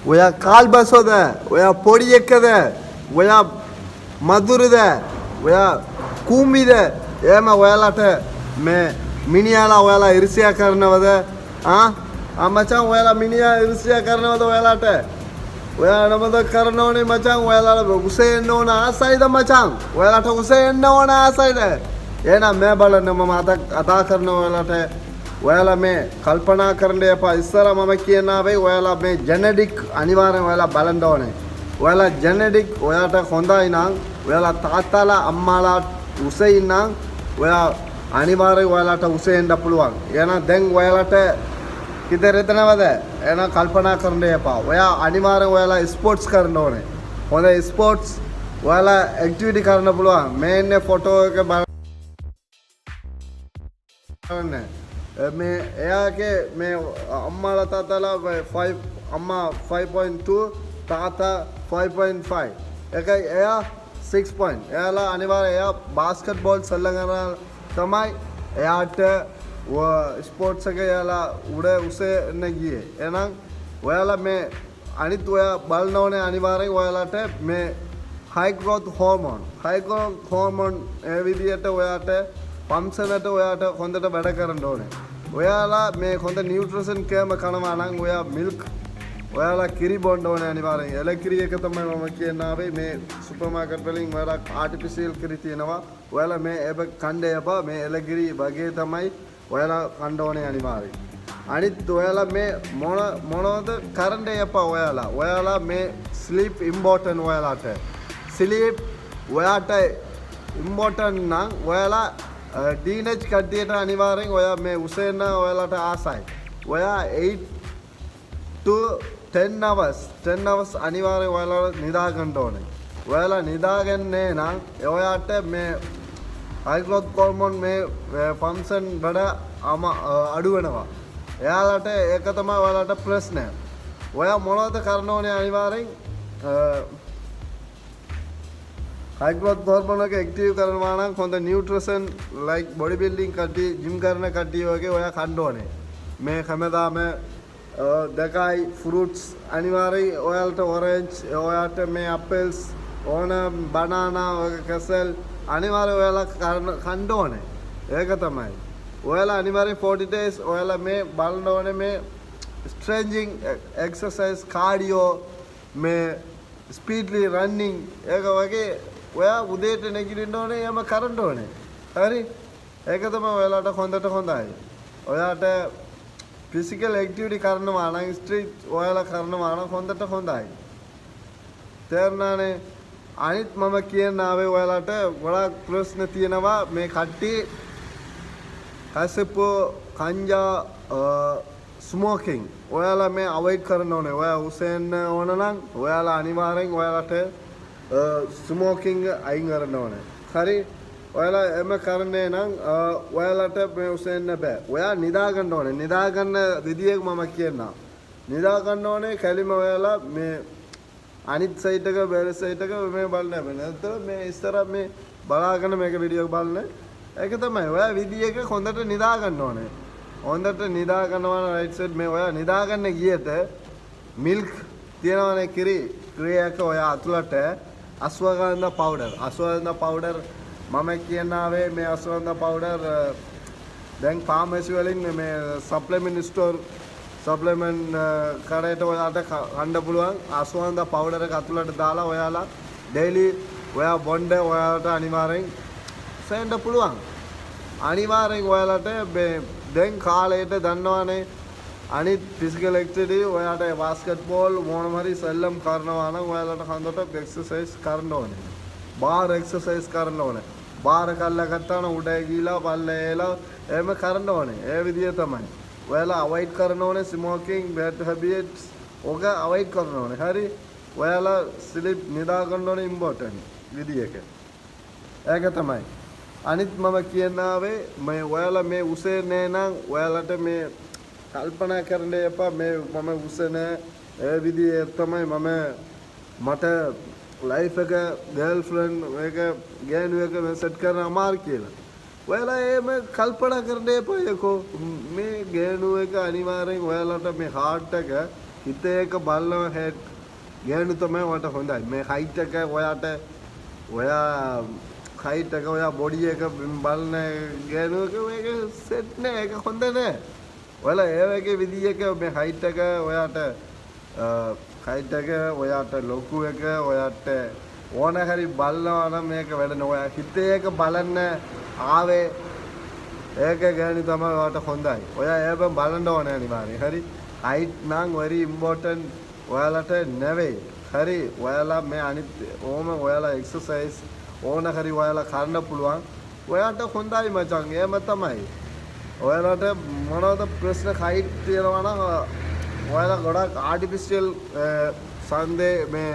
ඔයා කාල් බසෝද ඔයා පොඩි එක්කද ඔයා මధుරද ඔයා කූඹිද එහෙම ඔයාලට මේ මිනිහාලා ඔයාලා ඉරිසියා කරනවද මචං ඔයාලා මිනිහා ඉරිසියා කරනවද ඔයාලට ඔයාලා මොකද කරන්න ඕනේ මචං ඔයාලා උසේ එන්න ඕන ආසයිද මචං ඔයාලට උසේ එන්න ඕන ආසයිද එහෙනම් මේ බලන්න මම අදා කරන ඔයාලා මේ කල්පනා කරන්න එපා ඉස්සර මම කියනවා වෙයි ඔයාලා මේ ජෙනෙටික් අනිවාර්යෙන් ඔයාලා බලන්න ඕනේ ඔයාලා ජෙනෙටික් ඔයාට හොඳයි නම් ඔයාලා තාත්තාලා අම්මාලා උසේ නම් ඔයා අනිවාර්යෙන් ඔයාලට උසේ එන්න පුළුවන් එහෙනම් දැන් ඔයාලට කිතරෙතනවද එහෙනම් කල්පනා කරන්න එපා ඔයා අනිවාර්යෙන් ඔයාලා ස්පෝර්ට්ස් කරන්න ඕනේ හොඳ ස්පෝර්ට්ස් ඔයාලා ඇක්ටිවිටි කරන්න පුළුවන් මේ ඉන්නේ ෆොටෝ එක බලන්න මේ එයාගේ මේ අම්මාලා තාත්තාලා 5 අම්මා 5.2 තාත්තා 5.5 එකයි එයා 6 point එයාලා අනිවාර්යෙන් එයා බාස්කට් බෝල් සල්ලම් කරන තමයි එයාට ස්පෝර්ට්ස් එක එයාලා උඩ උසේ එන්න ගියේ එහෙනම් ඔයාලා මේ අනිත් ඔයා බලන්න ඕනේ අනිවාර්යෙන් ඔයාලට මේ high growth hormone ඒ විදිහට ඔයාට පම්සනට ඔයාට හොඳට වැඩ කරන්න ඕනේ. ඔයාලා මේ හොඳ නියුට්‍රිෂන් කෑම කනවා නම් ඔයා මිල්ක් ඔයාලා කිරි බොන්න ඕනේ අනිවාර්යෙන්. එලකිරි එක තමයි මම කියනාවේ මේ සුපර් මාකට් වලින් ඔයාලා ආටිෆිෂියල් කිරි තියෙනවා. ඔයාලා මේ ඒක කන්න එපා. මේ එලකිරි වගේ තමයි ඔයාලා කන්න ඕනේ අනිවාර්යෙන්. අනිත් ඔයාලා මේ මොනවද කරන්න එපා ඔයාලා. ඔයාලා මේ ස්ලීප් ඉම්පෝටන්ට් ඔයාලට. ස්ලීප් ඔයාට ඉම්පෝටන්ට් නම් ඔයාලා ටීනේජ් කට්ටියට අනිවාර්යෙන් ඔයා මේ උසෙන්න ඔයාලට ආසයි. ඔයා 8 to 10 hours අනිවාර්යෙන් ඔයාලා නිදා ගන්න ඕනේ. ඔයාලා නිදාගන්නේ නම් ඔයාට මේ high growth hormone මේ ෆන්ක්ෂන් වල අඩු වෙනවා. එයාලට ඒක තමයි ඔයාලට ප්‍රශ්නය. ඔයා මොනවද කරන්න ඕනේ අනිවාර්යෙන් high growth hormone එක ඇක්ටිව් කරනවා නම් හොඳ නියුට්‍රිෂන් like body building කට්ටිය ජිම් කරන කට්ටිය වගේ ඔයා කන්න ඕනේ. මේ හැමදාම දකයි ෆෘට්ස් අනිවාර්යයෙන් ඔයාලට ඔරෙන්ජ් ඔයාට මේ ඇපල්ස් ඕන බනානා වගේ කැසල් අනිවාර්යයෙන් ඔයාලා කන්න ඕනේ. ඒක තමයි. ඔයාලා අනිවාර්යයෙන් 40 days ඔයාලා මේ බලන්න ඕනේ මේ ස්ට්‍රෙචිංగ్ එක්සර්සයිස් කාඩියෝ මේ ස්පීඩ්ලි රන්නින් ඒක වගේ ඔයා උදේට නැගිටින්න ඕනේ යම කරන්න ඕනේ. හරි? ඒක තමයි ඔයාලට හොඳයි. ඔයාට ෆිසිකල් ඇක්ටිවිටි කරනවා නම් ස්ට්‍රීට් ඔයාලා කරනවා නම් හොඳයි. තේරුණානේ? අනිත් මම කියනාවේ ඔයාලට ගොඩාක් ප්‍රශ්න තියෙනවා මේ කට්ටිය කසපෝ කංජා ස්මෝකින් ඔයාලා මේ අවොයිඩ් කරන්න ඕනේ. ඔයා උසෙන්න ඕන නම් ඔයාලා අනිවාර්යෙන් ඔයාලට ස්මෝකින් අයින් කරන්න ඕනේ. හරි? ඔයාලා එම කරන්නේ නම් ඔයාලට මේ උසෙන්න බෑ. ඔයා නිදා ගන්න ඕනේ. නිදා ගන්න විදිය මම කියන්නම්. නිදා ගන්න ඕනේ කැලිම ඔයාලා මේ අනිත් සයිට් එක බෙර සයිට් එක මේ බලන්න බෑ. නැත්නම් මේ ඉස්සර මේ බලාගෙන මේක වීඩියෝ බලන්න. ඒක තමයි. ඔයා විදියක හොඳට නිදා ගන්න ඕනේ. හොඳට නිදා ගන්නවා රයිට් සයිඩ් මේ ඔයා නිදා ගන්න ගියට මිල්ක් තියෙනවනේ කිරි එක ඔයා අතුලට අශ්වගන්ධ පවුඩර් මම කියනාවේ මේ අශ්වගන්ධ පවුඩර් දැන් ෆාමසි වලින් මේ සප්ලිමන්ට් ස්ටෝර් සප්ලිමන්ට් කඩේට ඔයාලට ගන්න පුළුවන් අශ්වගන්ධ පවුඩර් එක අතුලට දාලා ඔයාලා ඩේලි ඔයා බොන්න ඔයාලට අනිවාර්යෙන් සෙන්ඩ පුළුවන්. අනිවාර්යෙන් ඔයාලට දැන් කාලයට දන්නවනේ අනිත් ෆිසිකල් ඇක්ටිවිටි ඔයාට බාස්කට් බෝල් මොනම හරි සෙල්ලම් කරනවා නම් ඔයාලට හොඳට එක්සර්සයිස් කරන්න ඕනේ. බාර් එක්සර්සයිස් කරන්න ඕනේ. බාර් කල්ලා ගත්තාම උඩ ගිහලා පල්ලේ එලා එහෙම කරන්න ඕනේ. ඒ විදිය තමයි. ඔයාලා අවොයිඩ් කරන්න ඕනේ ස්මෝකින් බෑඩ් හැබිට්ස් ඔක අවොයිඩ් කරන්න ඕනේ. හරි? ඔයාලා ස්ලිප් නිදා ගන්න ඕනේ ඉම්පෝටන්ට් විදියක. ඒක තමයි. අනිත් මම කියනාවේ මේ ඔයාලා මේ උසේ නෑ නම් ඔයාලට මේ කල්පනා කරන්න එපා මේ මම උසේ නෑ ඒ විදිහේ තමයි මට ලයිෆ් එක ගර්ල්ෆ්‍රෙන්ඩ් එක ගෑනු එක සෙට් කරන්න අමාරු කියලා. ඔයාලා එහෙම කල්පනා කරන්න එපා යකෝ මේ ගෑනු එක අනිවාර්යෙන් ඔයාලට මේ හાર્ට් එක හිතේ එක බලන හෙඩ් ගෑනු තමයි ඔයාලට හොඳයි. මේ හයිට් එක ඔයා හයිට් එක ඔයා බොඩි එක බලන ගෑනු එක මේක සෙට් නෑ. ඒක හොඳ නෑ. ඔයාලා ඒ වගේ විදියක මේ හයිට් එක ඔයාට ලොකු එක ඔයාට ඕන හරි බලනවා නම් මේක වැඩ නෑ. ඔයා හිතේ එක බලන්න ආවේ ඒක ගෑනු තමයි ඔයාට හොඳයි. ඔයා ඒක බලන්න ඕනේ අනිවාර්යයෙන්. හරි. හයිට් නම් very important ඔයාලට නෙවෙයි. හරි. ඔයාලා මේ අනිත් ඔයාලා එක්සර්සයිස් ඕන හරි ඔයාලා කරන්න පුළුවන්. ඔයාට හොඳයි මචං. එහෙම තමයි. ඔයාලට මොනවද ප්‍රශ්න හයිට් තියනවා නම් ඔයාලා ගොඩක් ආටිෆිෂියල් සන්දේ මේ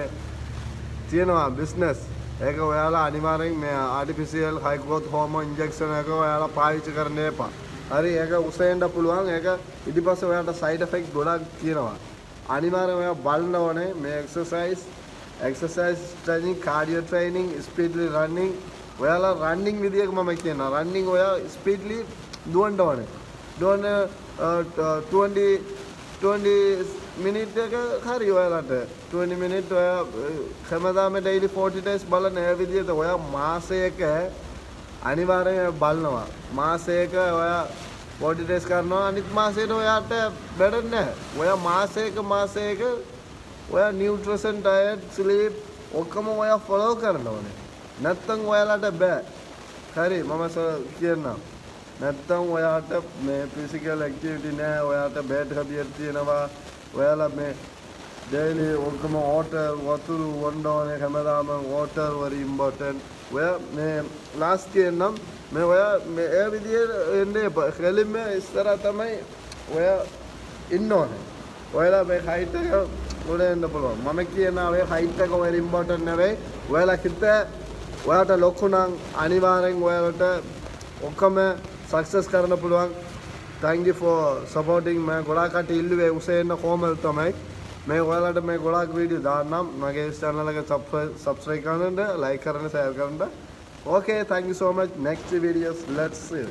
තියෙනවා බිස්නස්. ඒක ඔයාලා අනිවාර්යෙන් මේ ආටිෆිෂියල් හයි ග්‍රෝත් හෝමෝන් ඉන්ජෙක්ෂන් එක ඔයාලා පාවිච්චි කරන්න එපා. හරි. ඒක උසෙන්ඩ පුළුවන්. ඒක ඊට පස්සේ ඔයාලට සයිඩ් ඉෆෙක්ට් ගොඩක් තියෙනවා. අනිවාර්යෙන් ඔයා බලන්න ඕනේ මේ එක්සර්සයිස් ට්‍රේනින් කාඩියෝ ට්‍රේනින් ස්පීඩ්ලි රන්නින් ඔයාලා රන්නින් විදියක මම කියනවා. රන්නින් ඔයා ස්පීඩ්ලි දුවන්න ඕනේ. දුවන්න 20 මිනිත් එක හරි ඔයාලට 20 මිනිත් ඔයා හැමදාම ඩේලි 40 days බලන ඒ විදිහට ඔයා මාසයක අනිවාර්යයෙන් බලනවා. මාසයක ඔයා 40 days කරනවා. අනිත් මාසෙට ඔයාට බැඩ නැහැ. ඔයා මාසයක ඔයා නියුට්‍රිෂන් ඩයට් ස්ලීප් ඔක්කොම ඔයා ෆලෝ කරන්න ඕනේ. නැත්තම් ඔයාලට බෑ. හරි මම කියන්නම්. නැත්තම් ඔයාට මේ ෆිසිකල් ඇක්ටිවිටි නෑ. ඔයාට බෑඩ් හැබියට් තියෙනවා. ඔයාලා මේ ඩේලි ඔක්කොම වතුර වොන්න ඕනේ. හැමදාම වෝටර් very important. ඔයා මේ ලාස්ට් කියන්නම් මේ ඔයා මේ ඒ විදිහට එන්නේ කෙලින්ම ඉස්සර තමයි ඔයා ඉන්න ඕනේ. ඔයාලා මේ හයිට් එක උඩ එන්න පුළුවන්. මම කියනවා ඔය හයිට් එක very important නෙවෙයි. ඔයාලා හිත ඔයාට ලොකු නම් අනිවාර්යෙන් ඔයාලට ඔක්කොම සක්සස් කරන්න පුළුවන්. thank you for supporting මම ගොඩාක් කට ඉල්ලුවේ උසෙන්න කොහමද තමයි මේ ඔයාලට මේ ගොඩාක් වීඩියෝ දාන්නම්. මගේ channel එක subscribe කරන්න, like කරන්න, share කරන්න. okay thank you so much. next videos let's see.